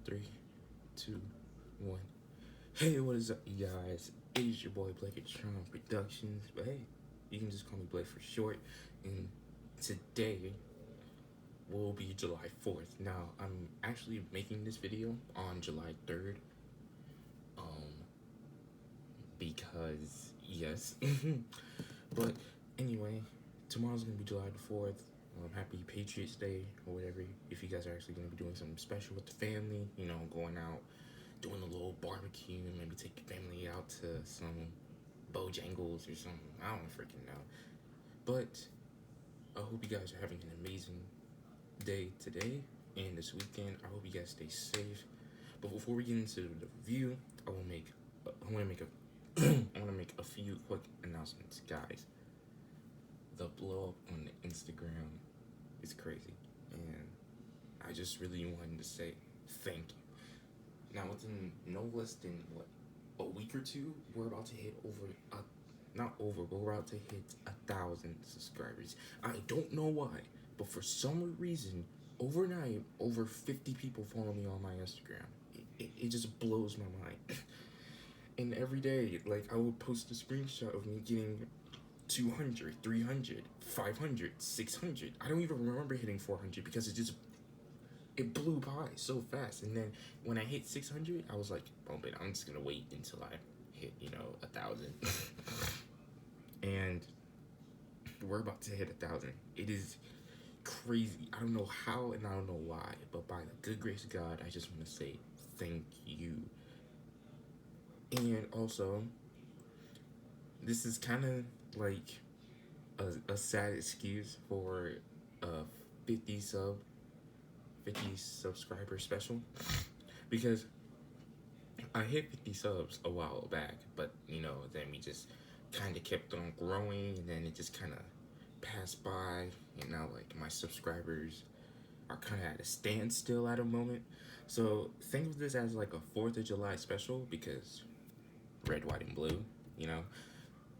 Three, two, one. Hey, what is up, you guys? It is your boy Blake at Tron Productions, but hey, you can just call me Blake for short. And today will be July 4th. Now, I'm actually making this video on July 3rd, because yes. But anyway, tomorrow's gonna be July the 4th. Happy Patriots Day or whatever. If you guys are actually gonna be doing something special with the family, going out, doing a little barbecue, maybe take your family out to some Bojangles or something. I don't freaking know. But I hope you guys are having an amazing day today and this weekend. I hope you guys stay safe. But before we get into the review, I want to make a few quick announcements, guys. The blow up on the Instagram is crazy, and I just really wanted to say thank you. Now, within no less than a week or two, we're about to hit but we're about to hit 1,000 subscribers. I don't know why, but for some reason, overnight, over 50 people follow me on my Instagram. It just blows my mind. And every day, I would post a screenshot of me getting 200, 300, 500, 600. I don't even remember hitting 400 because it blew by so fast. And then when I hit 600, I was like, oh, but I'm just gonna wait until I hit 1,000. And we're about to hit 1,000. It is crazy. I don't know how and I don't know why, but by the good grace of God, I just want to say thank you. And also, this is kind of like a sad excuse for a 50 subscriber special, because I hit 50 subs a while back, but then we just kind of kept on growing, and then it just kind of passed by, and now my subscribers are kind of at a standstill at a moment. So think of this as like a 4th of July special, because red, white, and blue,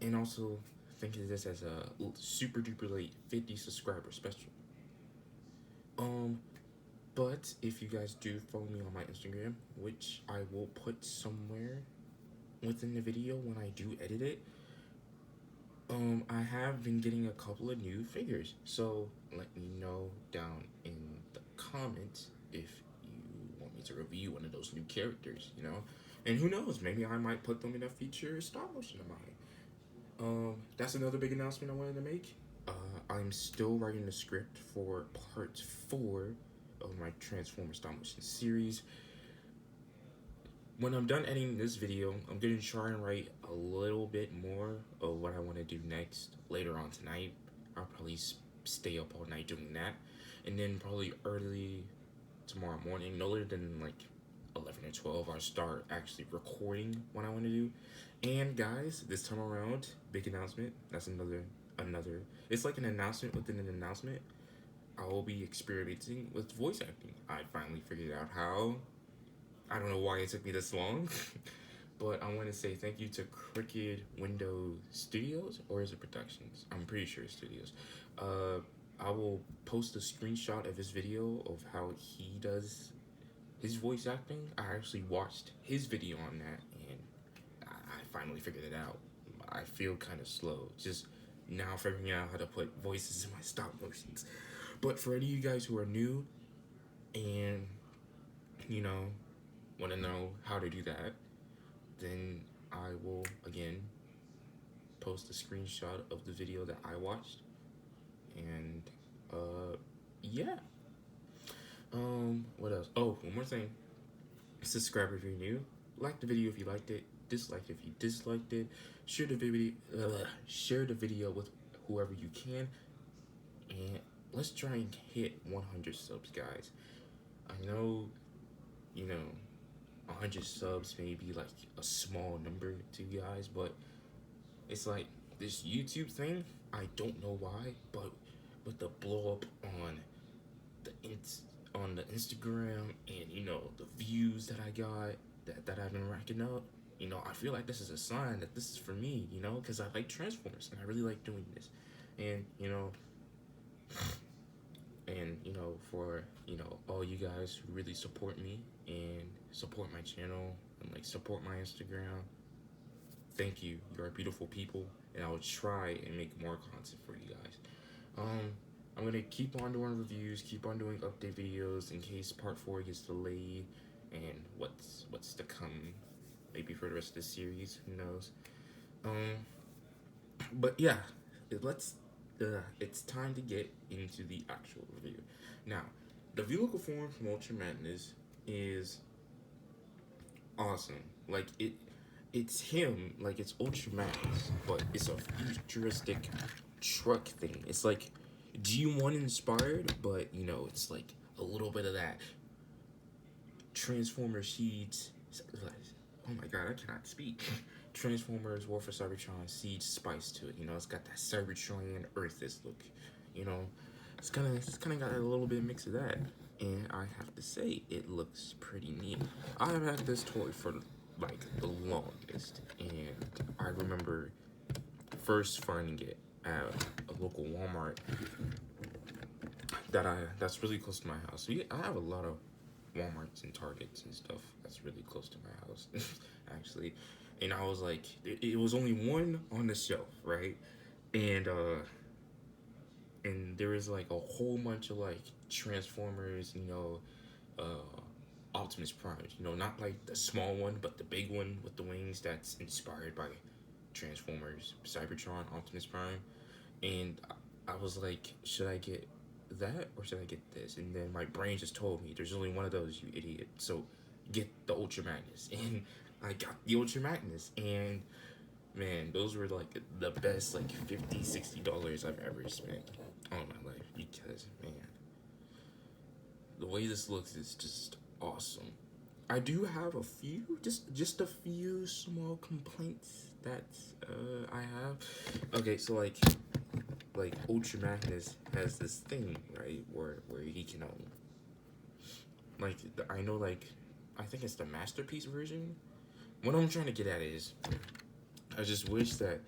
and also think of this as a super duper late 50 subscriber special. But if you guys do follow me on my Instagram, which I will put somewhere within the video when I do edit it, I have been getting a couple of new figures. So let me know down in the comments if you want me to review one of those new characters, And who knows, maybe I might put them in a future stop motion of mine. That's another big announcement I wanted to make. I'm still writing the script for part 4 of my Transformers stop motion series. When I'm done editing this video, I'm going to try and write a little bit more of what I want to do next later on tonight. I'll probably stay up all night doing that. And then probably early tomorrow morning, no later than 11 or 12, I'll start actually recording what I want to do. And guys, this time around, big announcement. That's another. It's like an announcement within an announcement. I will be experimenting with voice acting. I finally figured out how. I don't know why it took me this long, but I want to say thank you to Crooked Window Studios, or is it Productions? I'm pretty sure it's Studios. I will post a screenshot of his video of how he does his voice acting. I actually watched his video on that, and I finally figured it out. I feel kind of slow, just now figuring out how to put voices in my stop motions. But for any of you guys who are new and, want to know how to do that, then I will, again, post a screenshot of the video that I watched. And, yeah. What else? Oh, one more thing. Subscribe if you're new. Like the video if you liked it. Dislike if you disliked it. Share the video with whoever you can. And let's try and hit 100 subs, guys. I know, 100 subs may be a small number to you guys, but it's this YouTube thing. I don't know why, but with the blow up on the Instagram and the views that I got that I've been racking up, I feel like this is a sign that this is for me, because I like Transformers and I really like doing this, and And for all you guys who really support me and support my channel and like support my Instagram, thank you. You're beautiful people, and I will try and make more content for you guys. Um, I'm gonna keep on doing reviews, keep on doing update videos in case part 4 gets delayed, and what's to come, maybe for the rest of the series. Who knows? Um, but yeah, let's. It's time to get into the actual review. Now, the vehicle form from Ultra Madness is awesome. Like it's him. Like it's Ultra Madness, but it's a futuristic truck thing. It's like G1 inspired, but it's like a little bit of that Transformer Seeds. Oh my god, I cannot speak. Transformers War for Cybertron Siege spice to it. It's got that Cybertron Earthist look. You know, it's kind of got a little bit of mix of that, and I have to say it looks pretty neat. I have had this toy for like the longest, and I remember first finding it at a local Walmart that's really close to my house. So yeah, I have a lot of Walmarts and Targets and stuff that's really close to my house, actually. And I was like, it was only one on the shelf, right? And there was like a whole bunch of like Transformers, Optimus Prime, not like the small one, but the big one with the wings that's inspired by Transformers, Cybertron, Optimus Prime. And I was like, should I get that or should I get this? And then my brain just told me, there's only one of those, you idiot. So get the Ultra Magnus. And I got the Ultra Magnus. And man, those were like the best like $50-$60 I've ever spent on my life, because man, the way this looks is just awesome. I do have a few, just a few small complaints that I have. Okay, so like Ultra Magnus has this thing, right, where he can I think it's the masterpiece version. What I'm trying to get at is, I just wish that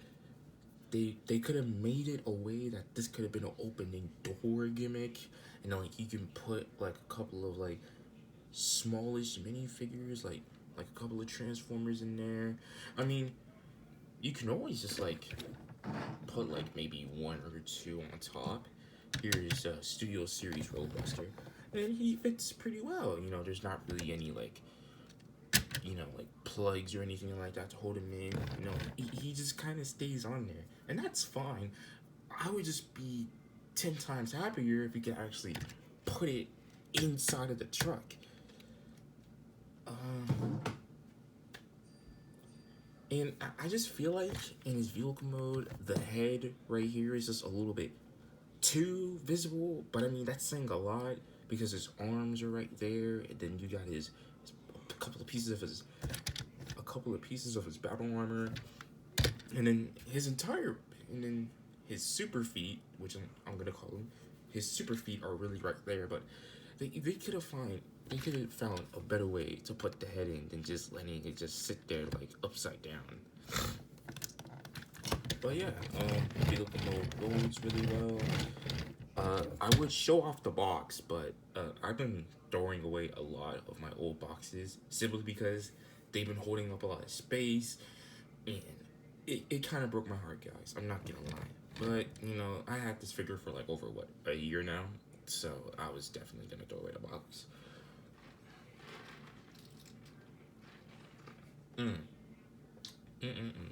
they could have made it a way that this could have been an opening door gimmick, and like you can put like a couple of like smallish minifigures, like a couple of Transformers in there. I mean, you can always just like put like maybe one or two on top. Here's Studio Series Roadbuster, and he fits pretty well. There's not really any like like plugs or anything like that to hold him in. He just kind of stays on there, and that's fine. I would just be 10 times happier if we could actually put it inside of the truck. And I just feel like in his vehicle mode, the head right here is just a little bit too visible. But I mean, that's saying a lot because his arms are right there, and then you got a couple of pieces of his battle armor, and then his super feet, which I'm gonna call them, his super feet are really right there. But they could have found a better way to put the head in than just letting it just sit there like upside down. But yeah, vehicle mode loads really well. I would show off the box, but I've been throwing away a lot of my old boxes simply because they've been holding up a lot of space, and it kind of broke my heart, guys. I'm not gonna lie. But, I had this figure for like over, a year now, so I was definitely gonna throw away the box.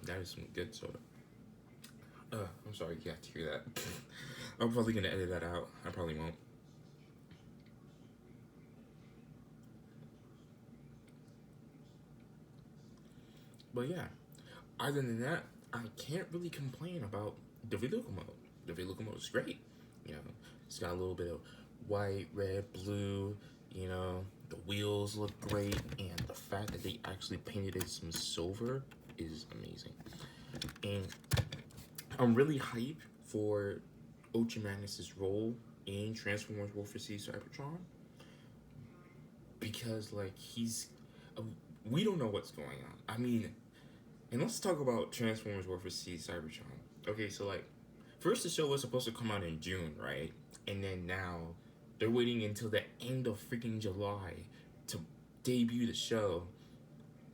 That is some good soda. I'm sorry you got to hear that. I'm probably gonna edit that out. I probably won't. But yeah, other than that, I can't really complain about the vehicle mode. The vehicle mode is great. It's got a little bit of white, red, blue. The wheels look great, and the fact that they actually painted it some silver is amazing. And I'm really hyped for Ultra Magnus's role in Transformers War for Cybertron, because like we don't know what's going on. I mean, and let's talk about Transformers War for Cybertron. Okay, so like, first the show was supposed to come out in June, right? And then now They're waiting until the end of freaking July to debut the show,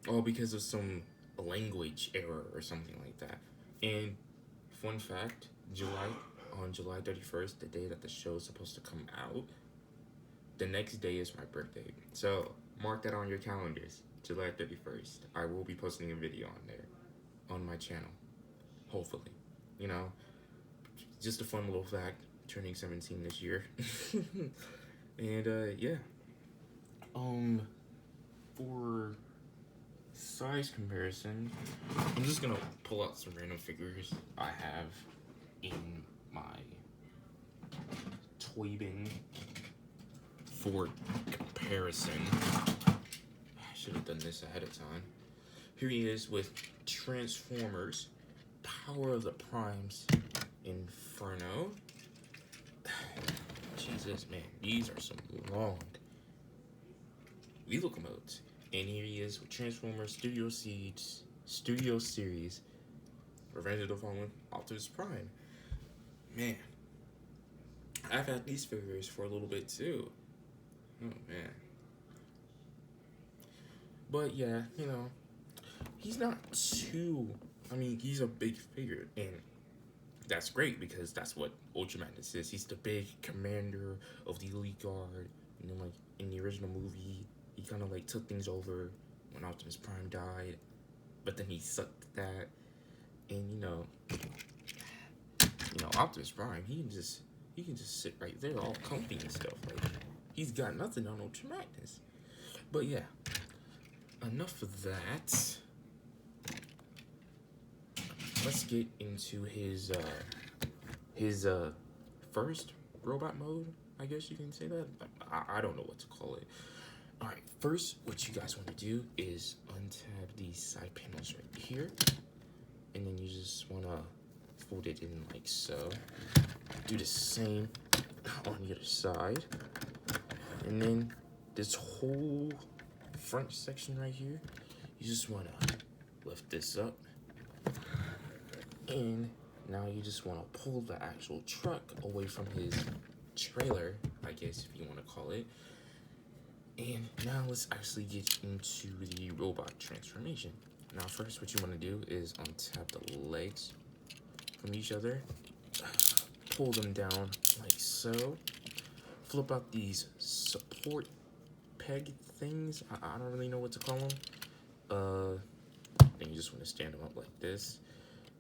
all because of some language error or something like that. And fun fact, on July 31st, the day that the show is supposed to come out, the next day is my birthday. So mark that on your calendars. July 31st. I will be posting a video on there, on my channel. Hopefully. You know, just a fun little fact. Turning 17 this year. And yeah. For size comparison, I'm just gonna pull out some random figures I have in my toy bin for comparison. I should have done this ahead of time. Here he is with Transformers, Power of the Primes, Inferno. Jesus, man, these are some long vehicle modes. And here he is with Transformers Studio Series, Revenge of the Fallen, Optimus Prime. Man, I've had these figures for a little bit too. Oh man. But yeah, you know, he's not too, I mean, he's a big figure, and that's great because that's what Ultra Magnus is. He's the big commander of the Elite Guard, and then like in the original movie, he kind of like took things over when Optimus Prime died, but then he sucked at that, and you know, Optimus Prime, he can just sit right there all comfy and stuff. Like, he's got nothing on Ultra Magnus. But yeah, enough of that. Let's get into his first robot mode, I guess you can say that. I don't know what to call it. Alright, first, what you guys want to do is untab these side panels right here. And then you just want to fold it in like so. Do the same on the other side. And then this whole front section right here, you just want to lift this up. And now you just want to pull the actual truck away from his trailer, I guess if you want to call it. And now let's actually get into the robot transformation. Now first what you want to do is untap the legs from each other, pull them down like so, flip out these support peg things, I don't really know what to call them, then you just want to stand them up like this.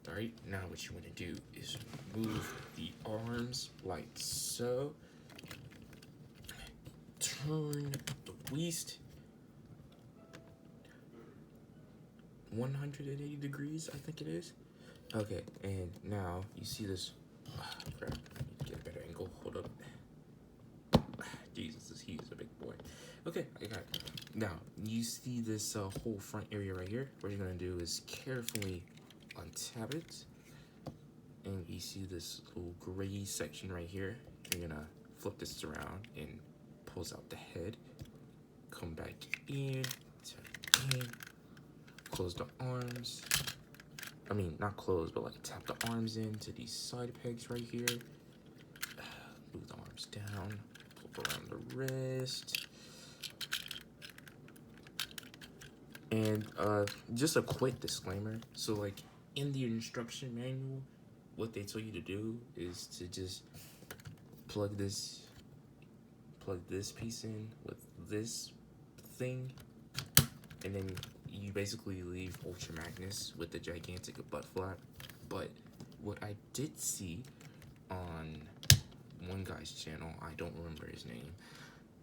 Alright, now what you want to do is move the arms like so, turn the waist 180 degrees, I think it is. Okay, and now you see this, crap, I need to get a better angle, hold up. Jesus, he is a big boy. Okay, I got it. Now, you see this whole front area right here. What you're gonna do is carefully untap it, and you see this little gray section right here. You're gonna flip this around and pulls out the head. Come back in, tap in, close the arms. I mean, not close, but like tap the arms into these side pegs right here. Move the arms down, flip around the wrist. And just a quick disclaimer. So like in the instruction manual, what they tell you to do is to just plug this piece in with this thing, and then you basically leave Ultra Magnus with the gigantic butt flap. But what I did see on one guy's channel, I don't remember his name,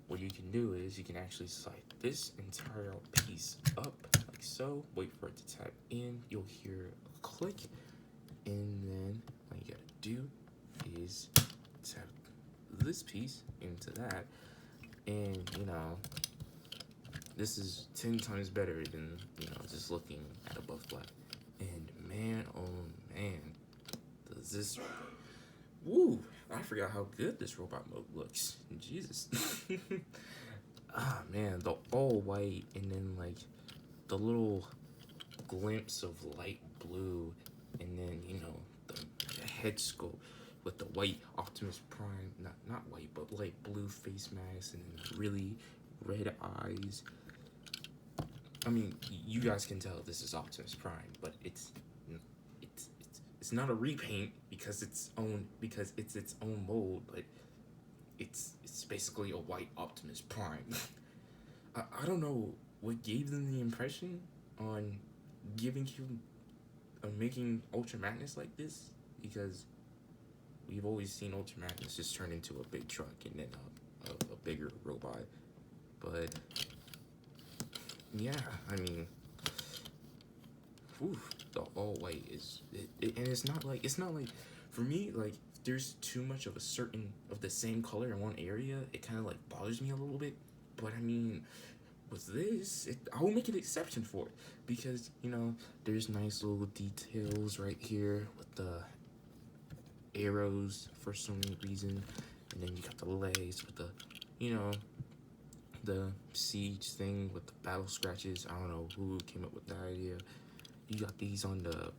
what you can do is you can actually slide this entire piece up like so, wait for it to tap in, you'll hear a click, and then all you gotta do is tap this piece into that, and you know, this is 10 times better than, you know, just looking at a butt flap. And man, oh man, does this, woo, I forgot how good this robot mode looks. Jesus. Ah man, the all white and then like the little glimpse of light blue, and then, you know, the head sculpt. with the white Optimus Prime, not white, but like blue face mask and really red eyes. I mean, you guys can tell this is Optimus Prime, but it's not a repaint because it's its own mold, but it's basically a white Optimus Prime. I don't know what gave them the impression on giving him making Ultra Magnus like this, because we've always seen Ultra Magnus just turn into a big truck and then a bigger robot. But yeah, I mean, the all white is and it's not like for me, like, there's too much of the same color in one area, it kind of like bothers me a little bit. But I mean, with this, I will make an exception for it, because there's nice little details right here with the arrows for some reason, and then you got the legs with the the siege thing with the battle scratches. I don't know who came up with that idea. You got these on the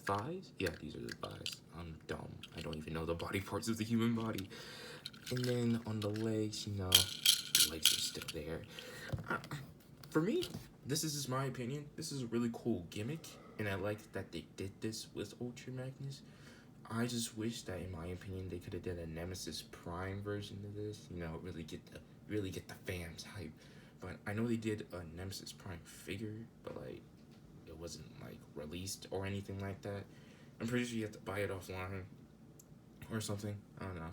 thighs. Yeah, these are the thighs. I'm dumb. I don't even know the body parts of the human body. And then on the legs, the legs are still there. For me, this is just my opinion. This is a really cool gimmick, and I like that they did this with Ultra Magnus. I just wish that, in my opinion, they could have done a Nemesis Prime version of this. Really get the fans hype. But I know they did a Nemesis Prime figure, but like it wasn't like released or anything like that. I'm pretty sure you have to buy it offline or something. I don't know.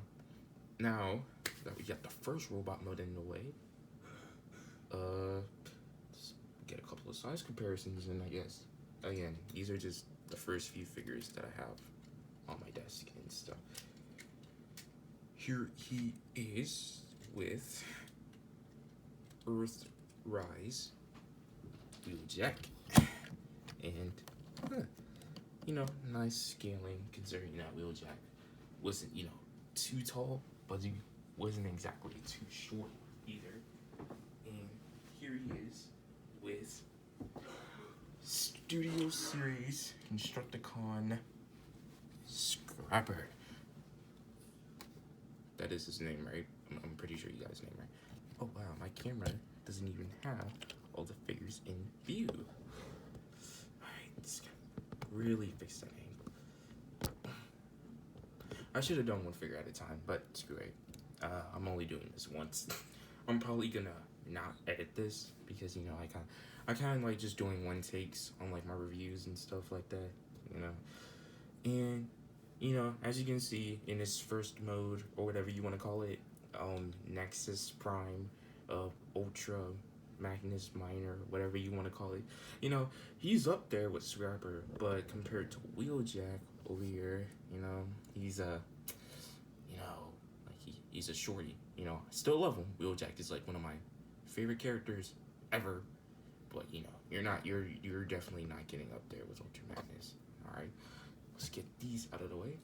Now that we got the first robot mode in the way, let's get a couple of size comparisons, and I guess again, these are just the first few figures that I have on my desk and stuff. Here he is with Earthrise Wheeljack, and nice scaling, considering that Wheeljack wasn't too tall, but he wasn't exactly too short either. And here he is with Studio Series Constructicon Scrapper. That is his name, right? I'm pretty sure you guys' name, right? Oh wow, my camera doesn't even have all the figures in view. Alright, let's really fix that angle. I should have done one figure at a time, but screw it. I'm only doing this once. I'm probably gonna not edit this because I kind of like just doing one takes on like my reviews and stuff like that, And as you can see in this first mode, or whatever you want to call it, Nexus Prime, Ultra Magnus Minor, whatever you want to call it, he's up there with Scrapper, but compared to Wheeljack over here, he's he's a shorty. I still love him. Wheeljack is like one of my favorite characters ever, but you're definitely not getting up there with Ultra Magnus. All right, let's get these out of the way.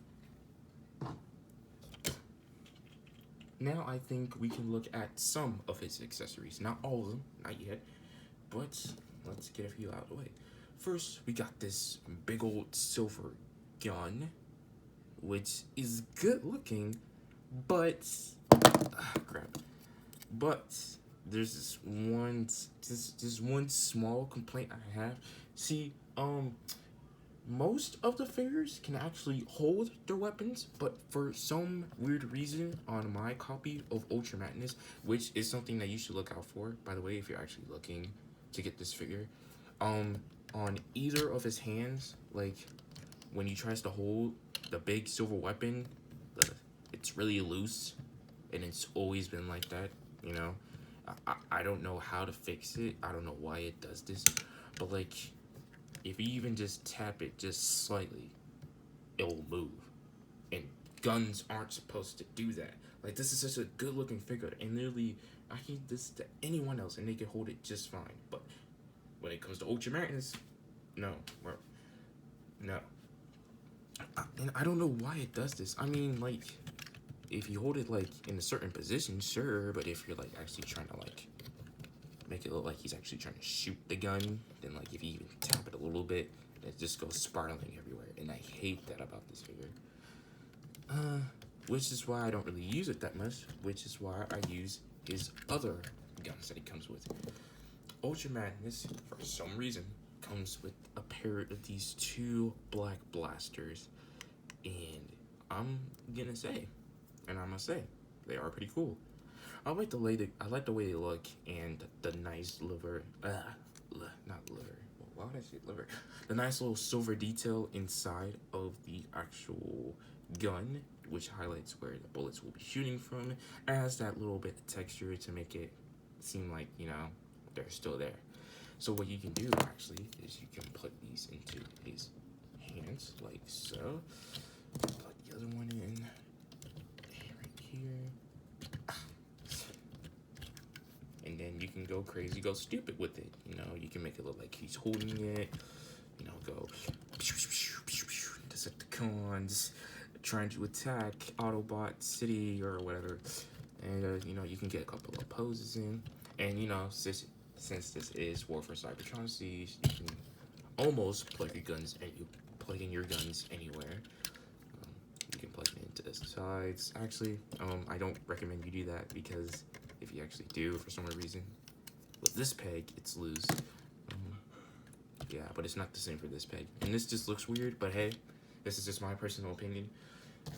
Now I think we can look at some of his accessories. Not all of them, not yet, but let's get a few out of the way. First, we got this big old silver gun, which is good looking, but crap. But there's this one small complaint I have. See, most of the figures can actually hold their weapons, but for some weird reason on my copy of Ultra Magnus, which is something that you should look out for, by the way, if you're actually looking to get this figure, on either of his hands, like when he tries to hold the big silver weapon, it's really loose, and it's always been like that, I don't know how to fix it. I don't know why it does this, but like, if you even just tap it just slightly, it will move. And guns aren't supposed to do that. Like, this is such a good looking figure, and literally, I can give this to anyone else and they can hold it just fine. But when it comes to Ultra Magnus, no. No. And I don't know why it does this. I mean, like, if you hold it, like, in a certain position, sure, but if you're, like, actually trying to, like, make it look like he's actually trying to shoot the gun, then like if you even tap it a little bit, it just goes spiraling everywhere, and I hate that about this figure. Which is why I don't really use it that much, which is why I use his other guns that he comes with. Ultra Magnus, for some reason, comes with a pair of these two black blasters, and I'm gonna say, they are pretty cool. I like the way they look, and the nice liver, not liver. Why would I say liver? The nice little silver detail inside of the actual gun, which highlights where the bullets will be shooting from, adds that little bit of texture to make it seem like, they're still there. So what you can do actually is you can put these into his hands like so. Put the other one in right here. And then you can go crazy, go stupid with it. You can make it look like he's holding it. Go Decepticons trying to attack Autobot City or whatever. And you can get a couple of poses in. And since this is War for Cybertron, you can almost plug in your guns anywhere. You can plug it into the sides. Actually, I don't recommend you do that, because if you actually do, for some reason, with this peg, it's loose. Yeah, but it's not the same for this peg. And this just looks weird, but hey, this is just my personal opinion.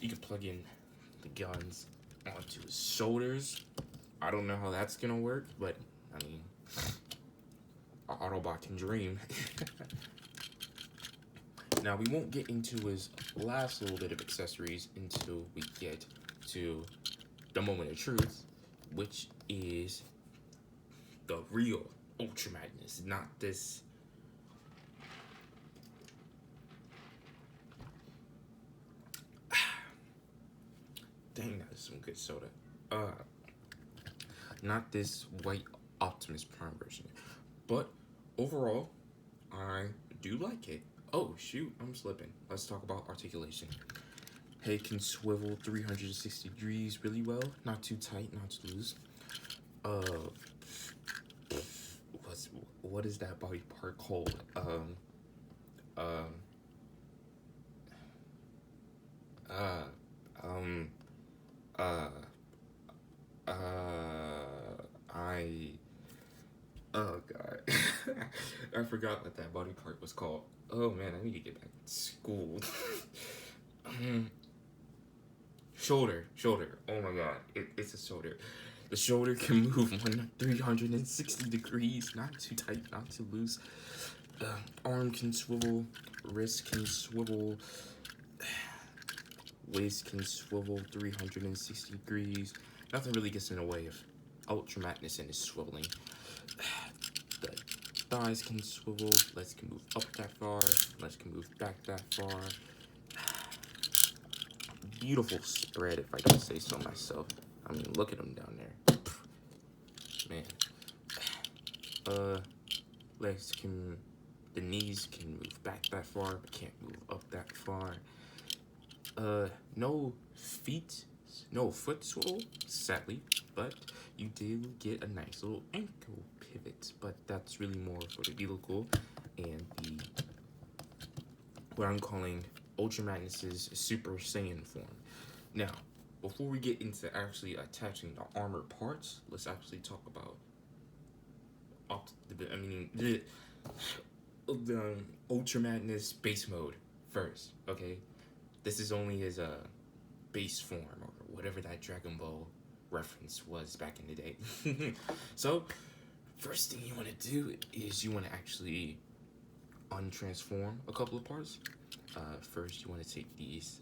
You can plug in the guns onto his shoulders. I don't know how that's gonna work, but I mean, an Autobot can dream. Now, we won't get into his last little bit of accessories until we get to the moment of truth, which is the real Ultra Magnus, not this. Dang, that is some good soda. Not this white Optimus Prime version, but overall, I do like it. Oh shoot, I'm slipping. Let's talk about articulation. Head can swivel 360 degrees really well. Not too tight, not too loose. What is that body part called? Oh god. I forgot what that body part was called. Oh man, I need to get back to school. Shoulder. Oh my god, it's a shoulder. The shoulder can move 360 degrees, not too tight, not too loose. Arm can swivel, wrist can swivel, waist can swivel 360 degrees. Nothing really gets in the way of Ultra Magnus and his swiveling. The thighs can swivel, legs can move up that far, legs can move back that far. Beautiful spread, if I don't say so myself. I mean, look at him down there. Man. The knees can move back that far, but can't move up that far. No foot swivel, sadly, but you do get a nice little ankle pivot, but that's really more for the vehicle and what I'm calling Ultra Magnus's Super Saiyan form. Now, before we get into actually attaching the armor parts, let's actually talk about the Ultra Magnus base mode first, okay? This is only his base form, or whatever that Dragon Ball reference was back in the day. So, first thing you want to do is you want to actually untransform a couple of parts. First, you want to take these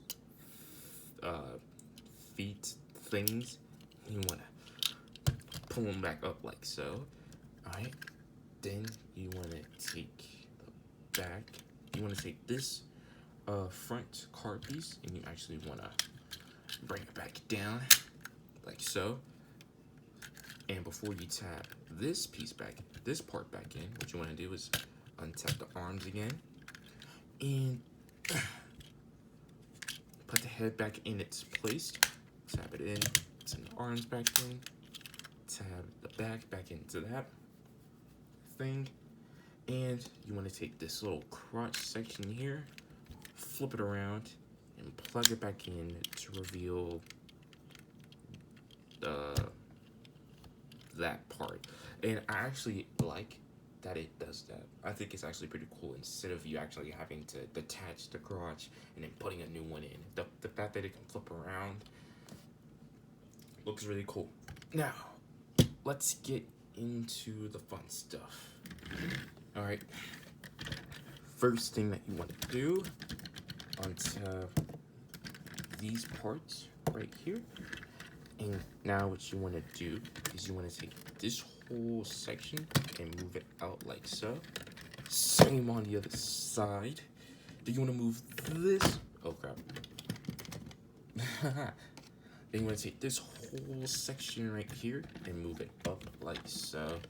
feet things, and you want to pull them back up like so. Alright, then you want to take the back. You want to take this front card piece, and you actually want to bring it back down like so. And before you tap this part back in, what you want to do is untap the arms again and put the head back in its place. Tap it in, send the arms back in, tab the back into that thing, and you want to take this little crotch section here, flip it around, and and plug it back in to reveal that part. And I actually like that it does that. I think it's actually pretty cool instead of you actually having to detach the garage and then putting a new one in. The fact that it can flip around looks really cool. Now, let's get into the fun stuff. Alright, first thing that you want to do, untap these parts right here. And now what you want to do is you want to take this whole section and move it out like so. Same on the other side. Then you want to move this. Oh crap. Then you want to take this whole section right here and move it up like so.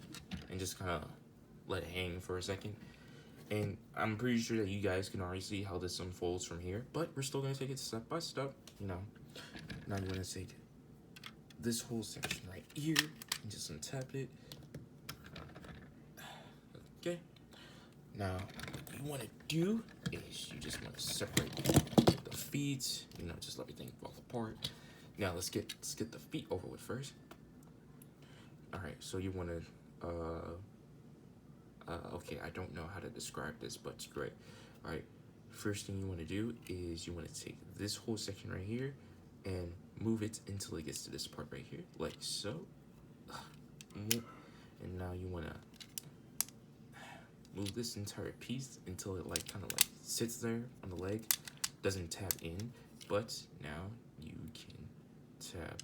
And just kind of let it hang for a second. And I'm pretty sure that you guys can already see how this unfolds from here. But we're still going to take it step by step, you know. Now you want to take this whole section right here and just untap it. Okay. Now, what you want to do is you just want to separate the feet, you know, just let everything fall apart. Now let's get the feet over with first. All right, so you want to okay, I don't know how to describe this, but it's great. All right, first thing you want to do is you want to take this whole section right here and move it until it gets to this part right here, like so. And now you want to move this entire piece until it like kind of like sits there on the leg, doesn't tap in. But now you can tap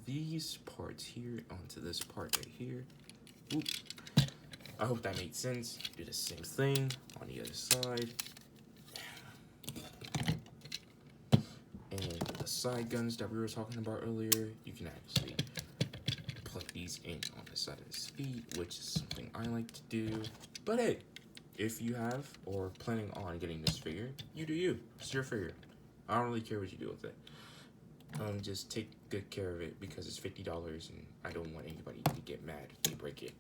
these parts here onto this part right here. Oop. I hope that made sense. Do the same thing on the other side. And the side guns that we were talking about earlier, you can actually plug these in on the side of his feet, which is something I like to do. But hey, if you have or planning on getting this figure, you do you. It's your figure. I don't really care what you do with it. Just take good care of it because it's $50 and I don't want anybody to get mad if they break it.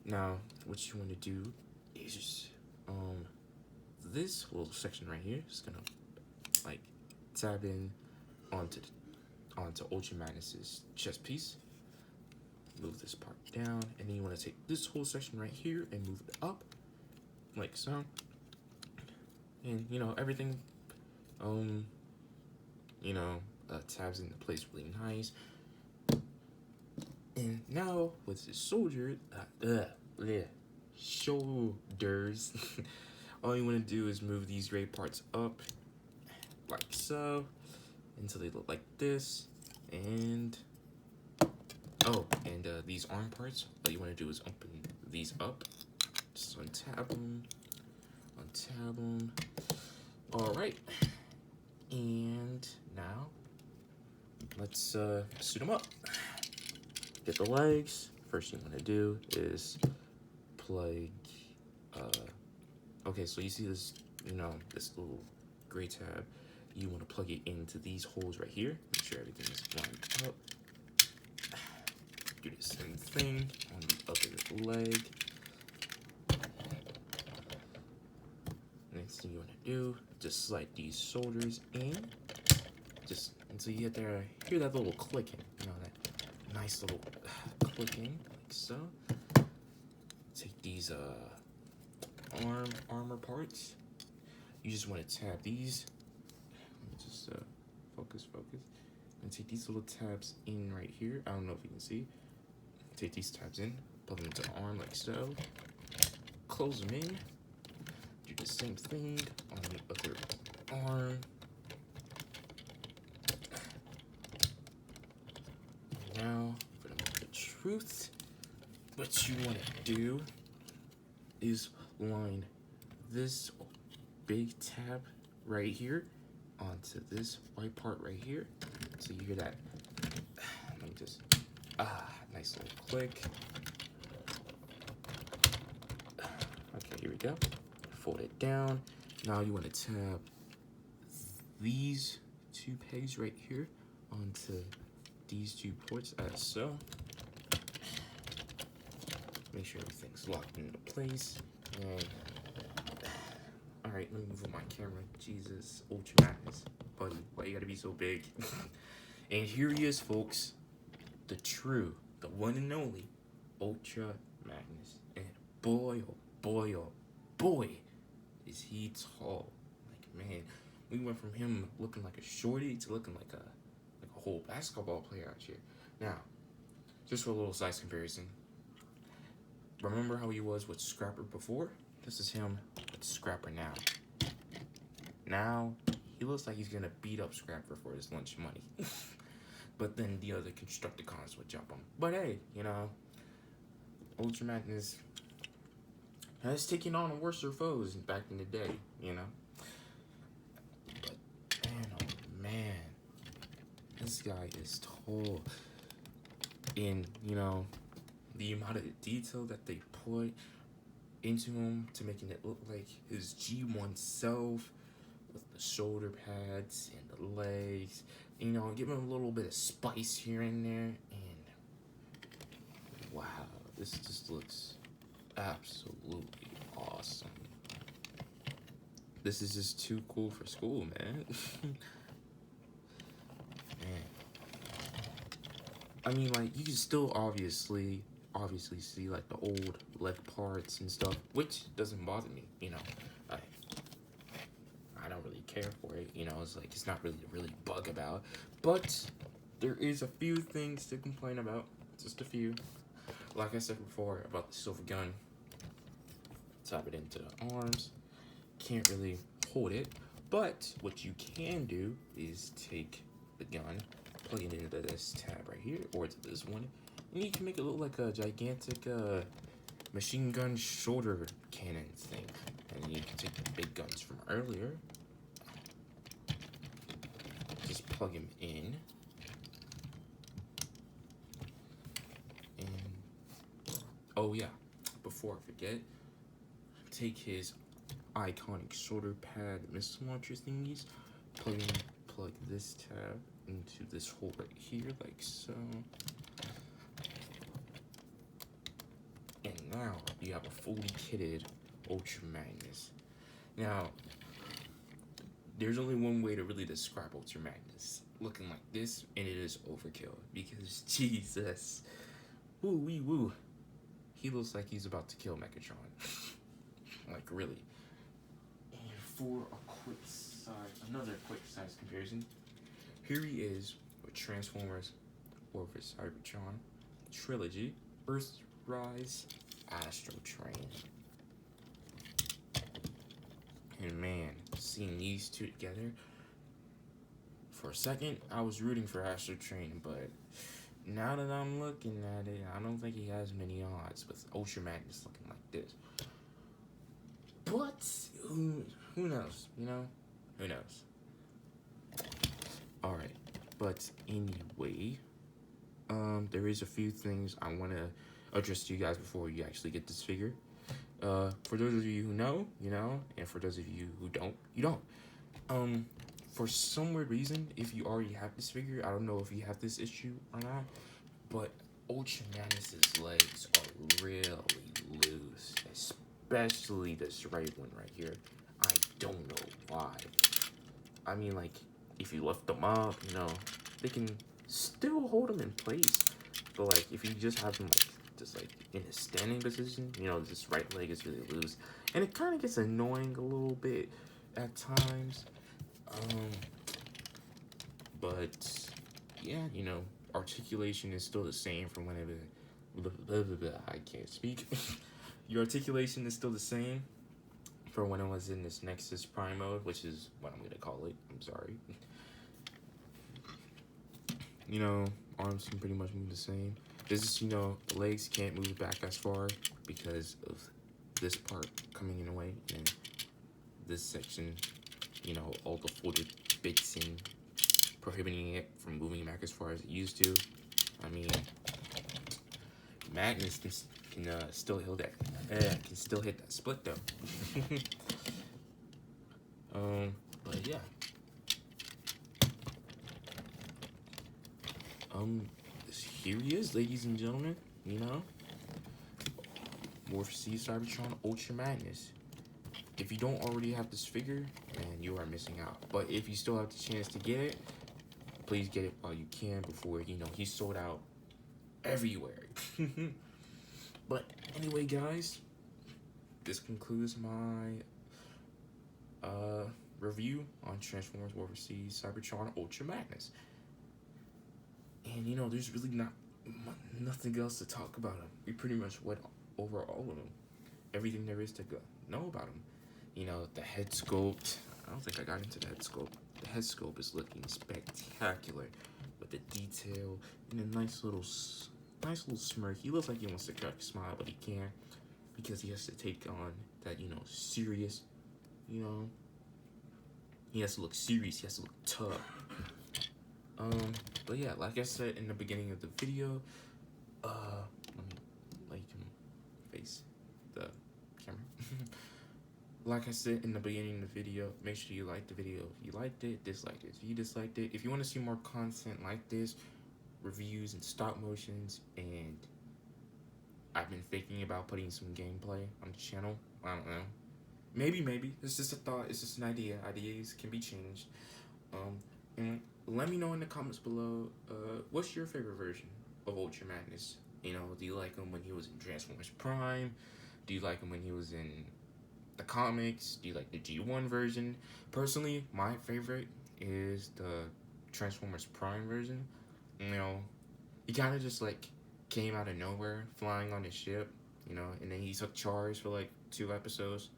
Now, what you want to do is just, this little section right here is gonna like tab in onto Ultra Magnus's chest piece. Move this part down, and then you want to take this whole section right here and move it up, like so. And you know everything, tabs into place really nice. And now with the shoulders, all you want to do is move these gray parts up, like so, until they look like this. And these arm parts, all you want to do is open these up, just untab them. All right, and now let's suit them up. Get the legs. First thing you want to do is plug. Okay, so you see this, this little gray tab. You want to plug it into these holes right here. Make sure everything is lined up. Do the same thing on the other leg. Next thing you want to do, just slide these shoulders in, just until you hear that little clicking. That nice little clicking, like so. Take these armor parts. You just want to tab these. Let me just focus. And take these little tabs in right here. I don't know if you can see. Take these tabs in, plug them into the arm like so. Close them in. Do the same thing on the other arm. Now, for the moment of truth, what you want to do is line this big tab right here onto this white part right here. So you hear that. Let me just, nice little click. Okay, here we go. Fold it down. Now you want to tab these two pegs right here onto these two ports as so. Make sure everything's locked into place. And Alright, let me move on my camera. Jesus, Ultra Magnus. Buddy, why you gotta be so big? And here he is, folks. The true, the one and only Ultra Magnus. And boy, oh boy, oh boy, is he tall. Like, man, we went from him looking like a shorty to looking like a whole basketball player out here. Now, just for a little size comparison, remember how he was with Scrapper before? This is him with Scrapper now. Now, he looks like he's gonna beat up Scrapper for his lunch money. But then the other Constructicons would jump him. But hey, you know, Ultra Magnus has taken on worse foes back in the day, you know. But man, oh man, this guy is tall. And, you know, the amount of detail that they put into him to making it look like his G1 self with the shoulder pads and the legs, you know, give him a little bit of spice here and there, and wow, this just looks absolutely awesome. This is just too cool for school, man. Man. I mean, like, you can still obviously see, like, the old leg parts and stuff, which doesn't bother me, you know. I don't really care for it, you know. It's like, it's not really bug about. But there is a few things to complain about. Just a few. Like I said before about the silver gun. Tap it into the arms. Can't really hold it. But what you can do is take the gun, plug it into this tab right here, or to this one, and you can make it look like a gigantic machine gun shoulder cannon thing. And you can take the big guns from earlier, just plug him in, and oh yeah, before I forget, take his iconic shoulder pad missile launcher thingies, plug this tab into this hole right here, like so. And now you have a fully kitted Ultra Magnus. Now, there's only one way to really describe Ultra Magnus. Looking like this, and it is overkill. Because, Jesus. Woo wee woo. He looks like he's about to kill Megatron. Like, really. And for another quick size comparison, here he is with Transformers Orvis Cybertron Trilogy, Earthrise, Astro Train. And man, seeing these two together, for a second, I was rooting for Astro Train, but now that I'm looking at it, I don't think he has many odds with Ultra Magnus looking like this. But, who knows, you know? Who knows? Alright, but anyway, there is a few things I want to address to you guys before you actually get this figure. For those of you who know, you know, and for those of you who don't, you don't. For some weird reason, if you already have this figure, I don't know if you have this issue or not, but Ultra Magnus's legs are really loose, especially this right one right here. I don't know why. I mean, like, if you lift them up, you know, they can still hold them in place, but like, if you just have them like just like in a standing position, you know, this right leg is really loose, and it kind of gets annoying a little bit at times. But yeah, you know, articulation is still the same from whenever. I can't speak. Your articulation is still the same for when it was in this Nexus Prime mode, which is what I'm gonna call it. I'm sorry. You know, arms can pretty much move the same. Just, you know, the legs can't move back as far because of this part coming in the way, and this section, you know, all the folded bits and prohibiting it from moving back as far as it used to. I mean, Magnus can still hit that split though. But yeah. Here he is, ladies and gentlemen. You know, WFC Cybertron Ultra Magnus. if you don't already have this figure, man, you are missing out. But if you still have the chance to get it, please get it while you can before, you know, he's sold out everywhere. But anyway, guys, this concludes my review on Transformers WFC Cybertron Ultra Magnus. And you know, there's really nothing else to talk about him. We pretty much went over all of them, everything there is to know about him. You know, the head sculpt. I don't think I got into the head sculpt. The head sculpt is looking spectacular, with the detail and a nice little smirk. He looks like he wants to crack a smile, but he can't because he has to take on that, you know, serious, you know. He has to look serious. He has to look tough. But yeah, like I said in the beginning of the video, let me like face the camera. Like I said in the beginning of the video, make sure you like the video if you liked it, dislike it if you disliked it. If you want to see more content like this, reviews and stop motions, and I've been thinking about putting some gameplay on the channel. I don't know. Maybe. It's just a thought. It's just an idea. Ideas can be changed. And let me know in the comments below, what's your favorite version of Ultra Magnus? You know, do you like him when he was in Transformers Prime? Do you like him when he was in the comics? Do you like the G1 version? Personally, my favorite is the Transformers Prime version. You know, he kind of just like came out of nowhere, flying on his ship, you know, and then he took charge for like 2 episodes,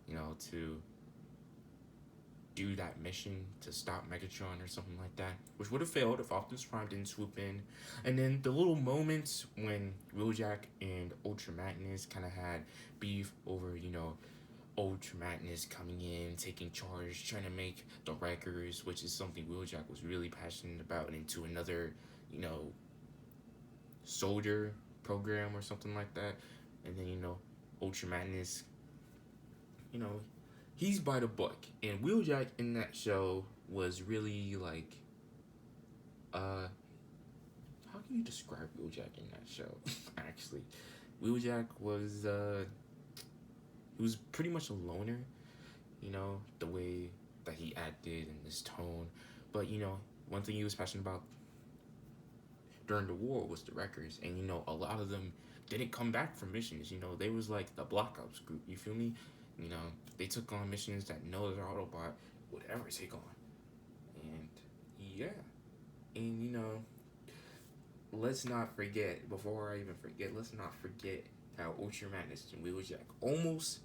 you know, to do that mission to stop Megatron or something like that, which would have failed if Optimus Prime didn't swoop in. And then the little moments when Wheeljack and Ultra Magnus kind of had beef over, you know, Ultra Magnus coming in, taking charge, trying to make the Wreckers, which is something Wheeljack was really passionate about, into another, you know, soldier program or something like that. And then, you know, Ultra Magnus, you know, he's by the book. And Wheeljack in that show was really like, how can you describe Wheeljack in that show? Actually, Wheeljack was, he was pretty much a loner, you know, the way that he acted and his tone. But, you know, one thing he was passionate about during the war was the Wreckers. And, you know, a lot of them didn't come back from missions. You know, they was like the Black Ops group, you feel me? You know, they took on missions that no other Autobot would ever take on. And, yeah. And, you know, let's not forget, before I even forget, let's not forget how Ultra Magnus and Wheeljack almost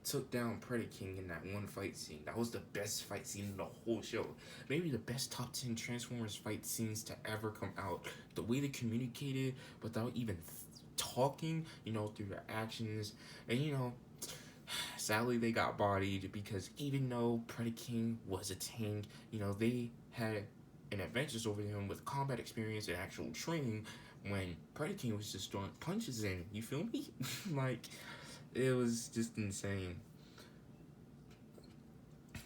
took down Predaking in that one fight scene. That was the best fight scene in the whole show. Maybe the best top 10 Transformers fight scenes to ever come out. The way they communicated without even talking, you know, through their actions. And, you know, sadly they got bodied because even though Predaking was a tank, you know, they had an advantage over him with combat experience and actual training, when Predaking was just throwing punches in, you feel me? Like, it was just insane.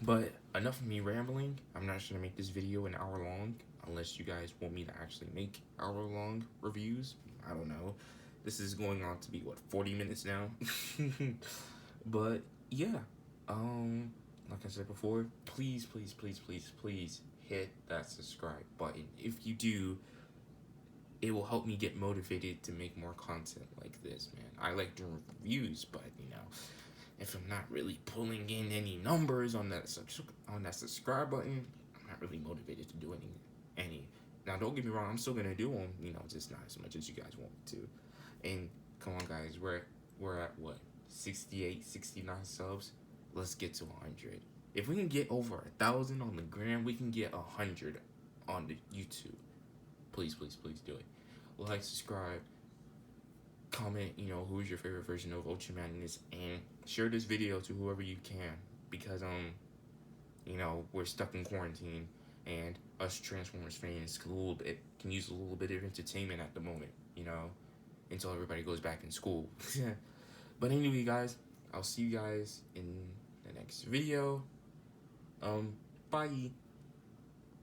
But enough of me rambling. I'm not trying to make this video an hour long, unless you guys want me to actually make hour-long reviews. I don't know. This is going on to be, what, 40 minutes now? But, yeah. Like I said before, please hit that subscribe button. If you do, it will help me get motivated to make more content like this, man. I like doing reviews, but, you know, if I'm not really pulling in any numbers on that subscribe button, I'm not really motivated to do any. Now, don't get me wrong, I'm still gonna do them, you know, just not as much as you guys want me to. And come on, guys, we're at what, 68, 69 subs? Let's get to 100. If we can get over 1,000 on the gram, we can get 100 on the YouTube. Please do it. Like, subscribe, comment, you know, who is your favorite version of Ultra Magnus, and share this video to whoever you can, because, you know, we're stuck in quarantine, and us Transformers fans can use a little bit of entertainment at the moment, you know, until everybody goes back in school. But anyway, guys, I'll see you guys in the next video. Bye.